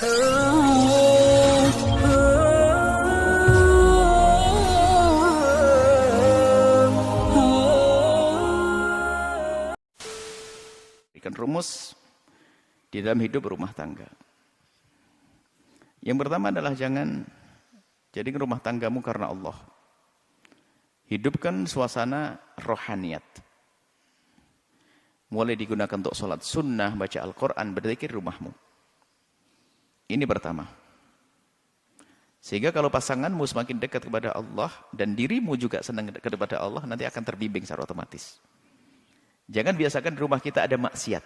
Berikan rumus di dalam hidup rumah tangga. Yang pertama adalah jangan jadikan rumah tanggamu karena Allah. Hidupkan suasana rohaniyat. Mulai digunakan untuk sholat sunnah, baca Al-Quran, berzikir rumahmu. Ini pertama. Sehingga kalau pasanganmu semakin dekat kepada Allah dan dirimu juga senang dekat kepada Allah, nanti akan terbimbing secara otomatis. Jangan biasakan di rumah kita ada maksiat.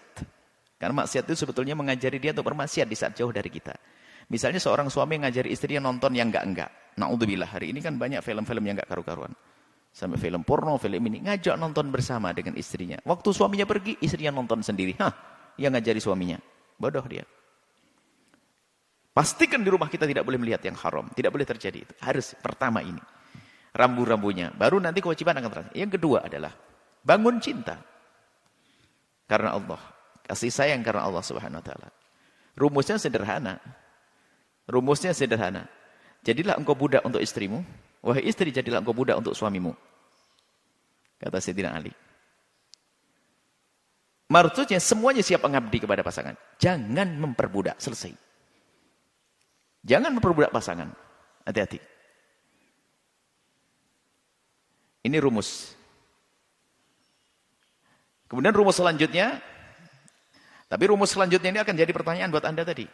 Karena maksiat itu sebetulnya mengajari dia untuk bermaksiat di saat jauh dari kita. Misalnya seorang suami ngajari istrinya nonton yang enggak-enggak. Na'udzubillah, hari ini kan banyak film-film yang enggak karu-karuan. Sampai film porno, film ini. Ngajak nonton bersama dengan istrinya. Waktu suaminya pergi, istrinya nonton sendiri. Yang ngajari suaminya. Bodoh dia. Pastikan di rumah kita tidak boleh melihat yang haram. Tidak boleh terjadi itu. Harus pertama ini. Rambu-rambunya. Baru nanti kewajiban akan terjadi. Yang kedua adalah bangun cinta. Karena Allah. Kasih sayang karena Allah Subhanahu wa taala. Rumusnya sederhana. Rumusnya sederhana. Jadilah engkau budak untuk istrimu. Wahai istri, jadilah engkau budak untuk suamimu. Kata Sayyidina Ali. Maksudnya semuanya siap mengabdi kepada pasangan. Jangan memperbudak. Selesai. Jangan memperbudak pasangan. Hati-hati. Ini rumus. Kemudian rumus selanjutnya. Tapi rumus selanjutnya ini akan jadi pertanyaan buat Anda tadi.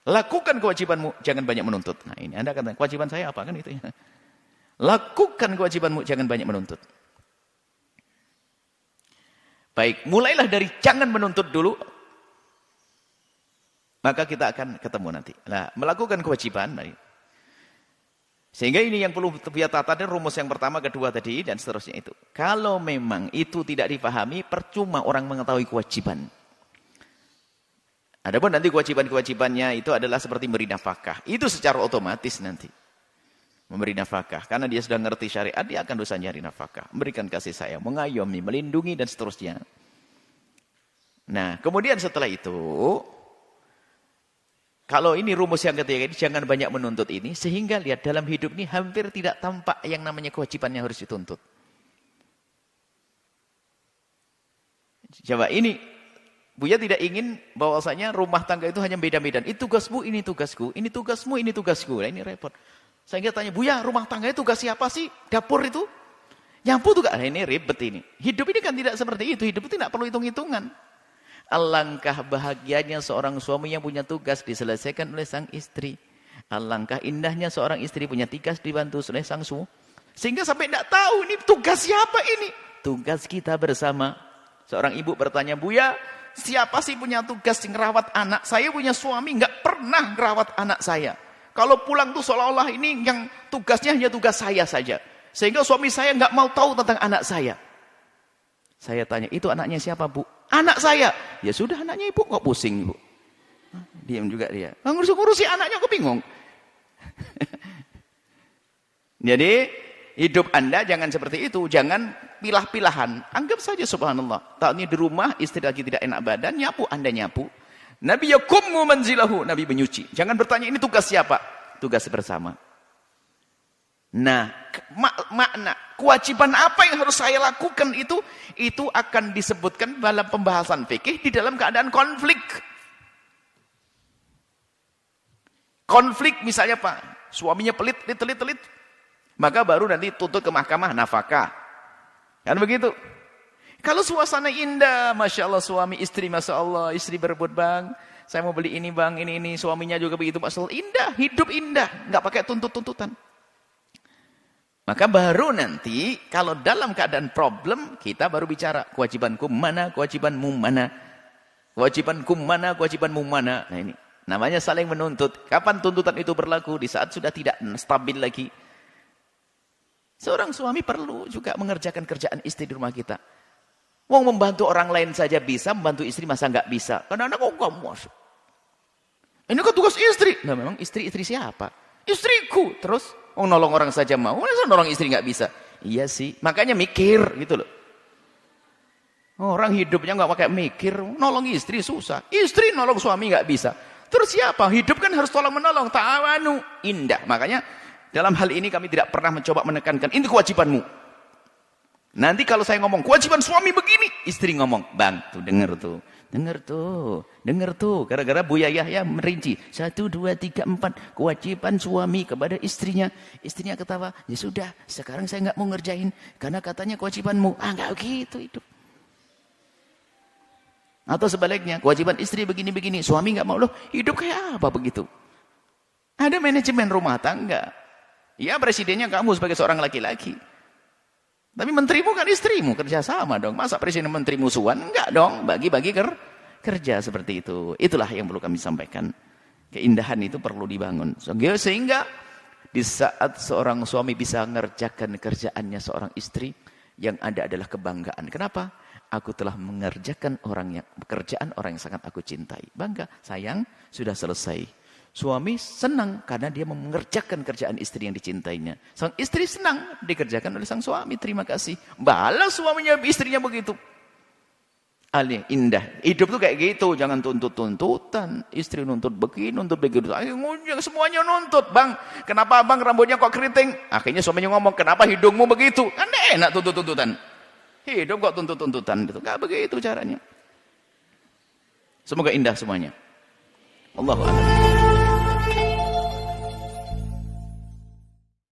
Lakukan kewajibanmu, jangan banyak menuntut. Nah ini Anda kata, kewajiban saya apa kan itu ya. Lakukan kewajibanmu, jangan banyak menuntut. Baik, mulailah dari jangan menuntut dulu. Maka kita akan ketemu nanti. Nah, melakukan kewajiban. Sehingga ini yang perlu kita tata, dan rumus yang pertama, kedua tadi, dan seterusnya itu. Kalau memang itu tidak dipahami, percuma orang mengetahui kewajiban. Adapun nanti kewajiban-kewajibannya itu adalah seperti memberi nafkah. Itu secara otomatis nanti. Memberi nafkah. Karena dia sudah ngerti syariat, dia akan dosa nyari nafkah. Memberikan kasih sayang, mengayomi, melindungi, dan seterusnya. Nah, kemudian setelah itu, kalau ini rumus yang ketiga ini, jangan banyak menuntut ini. Sehingga lihat dalam hidup ini hampir tidak tampak yang namanya kewajiban yang harus dituntut. Coba ini. Buya tidak ingin bahwasanya rumah tangga itu hanya beda-beda. Ini tugasmu, ini tugasku. Ini tugasmu, ini tugasku. Nah, ini repot. Saya tanya, Buya, rumah tangga itu tugas siapa sih? Dapur itu? Nyapu tugas. Nah, ini ribet ini. Hidup ini kan tidak seperti itu. Hidup itu tidak perlu hitung-hitungan. Alangkah bahagianya seorang suami yang punya tugas diselesaikan oleh sang istri. Alangkah indahnya seorang istri punya tugas dibantu oleh sang suami. Sehingga sampai tidak tahu ini tugas siapa ini. Tugas kita bersama. Seorang ibu bertanya, Buya, siapa sih punya tugas ngerawat anak? Saya punya suami nggak pernah ngerawat anak saya. Kalau pulang tuh seolah-olah ini yang tugasnya hanya tugas saya saja. Sehingga suami saya nggak mau tahu tentang anak saya. Saya tanya, itu anaknya siapa, Bu? Anak saya. Ya sudah, anaknya ibu kok pusing, Bu. Diam juga dia. Ngurus-ngurusi anaknya kok bingung. Jadi hidup Anda jangan seperti itu. Jangan pilah-pilahan. Anggap saja subhanallah. Tak ini di rumah, istri lagi tidak enak badan, nyapu, Anda nyapu. Nabi yakummu manzilahu. Nabi menyuci. Jangan bertanya ini tugas siapa? Tugas bersama. Nah, makna kewajiban apa yang harus saya lakukan itu akan disebutkan dalam pembahasan fikih di dalam keadaan konflik. Konflik misalnya Pak, suaminya pelit. Maka baru nanti tuntut ke mahkamah nafkah. Kan begitu. Kalau suasana indah, Masya Allah suami istri, Masya Allah istri berebut bang, saya mau beli ini bang, ini, suaminya juga begitu, Masya Allah indah, hidup indah, nggak pakai tuntut-tuntutan. Maka baru nanti, kalau dalam keadaan problem, kita baru bicara, kewajibanku mana, kewajibanmu mana, kewajibanku mana, kewajibanmu mana. Nah ini, namanya saling menuntut. Kapan tuntutan itu berlaku? Di saat sudah tidak stabil lagi. Seorang suami perlu juga mengerjakan kerjaan istri di rumah kita. Mau membantu orang lain saja bisa, membantu istri masa nggak bisa? Kadang-kadang kok nggak masuk. Ini kan tugas istri. Nah memang istri siapa? Istriku. Terus, nolong orang saja mau, masa nolong istri nggak bisa? Iya sih, makanya mikir gitu loh. Orang hidupnya nggak pakai mikir, nolong istri susah. Istri nolong suami nggak bisa. Terus siapa? Hidup kan harus tolong menolong, ta'awanu, indah. Makanya dalam hal ini kami tidak pernah mencoba menekankan ini kewajibanmu. Nanti kalau saya ngomong kewajiban suami begini, istri ngomong, bang, tuh dengar tuh. Gara-gara Buya Yahya merinci 1, 2, 3, 4 kewajiban suami kepada istrinya. Istrinya ketawa, ya sudah, sekarang saya nggak mau ngerjain karena katanya kewajibanmu. Nggak gitu hidup. Atau sebaliknya, kewajiban istri begini-begini, suami nggak mau, loh hidup kayak apa begitu? Ada manajemen rumah tangga. Ya presidennya kamu sebagai seorang laki-laki. Tapi menterimu kan istrimu, kerja sama dong. Masa presiden menteri musuhan? Enggak dong, bagi-bagi kerja seperti itu. Itulah yang perlu kami sampaikan. Keindahan itu perlu dibangun. Sehingga di saat seorang suami bisa mengerjakan kerjaannya seorang istri, yang ada adalah kebanggaan. Kenapa? Aku telah mengerjakan pekerjaan orang yang sangat aku cintai. Bangga, sayang, sudah selesai. Suami senang karena dia mengerjakan kerjaan istri yang dicintainya. Sang istri senang dikerjakan oleh sang suami. Terima kasih. Balas suaminya, istrinya begitu. Indah. Hidup tuh kayak gitu. Jangan tuntut-tuntutan. Istri nuntut begini, nuntut begitu. Semuanya nuntut. Bang, kenapa abang rambutnya kok keriting? Akhirnya suaminya ngomong, kenapa hidungmu begitu? Kan enak tuntut-tuntutan. Hidup kok tuntut-tuntutan. Gak begitu caranya. Semoga indah semuanya. Allahu a'lam.